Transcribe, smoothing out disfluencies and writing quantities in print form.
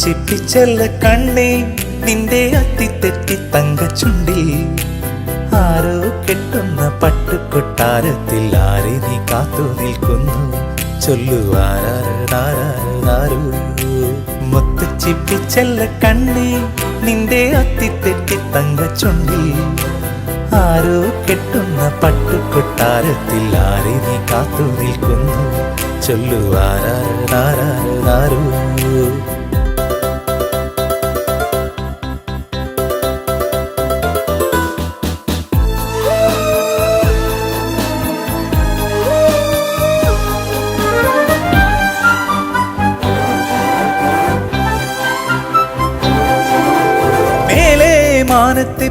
ചിപ്പിച്ചെല്ല കണ്ണേ നിന്റെ അത്തിത്തെറ്റി തങ്കച്ചുണ്ടിൽ ആരോ കെട്ടുന്ന പട്ടുകൊട്ടാരത്തിൽ ആരെ നീ കാത്തു നിൽക്കുന്നു ചൊല്ലുവാരോ മുത്തുച്ചിപ്പിച്ചെല്ല കണ്ണേ നിന്റെ അത്തിത്തെറ്റി തങ്കച്ചുണ്ടിൽ ആരോ കെട്ടുന്ന പട്ടുകൊട്ടാരത്തിൽ ആരെ നീ കാത്തു നിൽക്കുന്നു ചൊല്ലുവാരോ മേലെ മാനത്തെ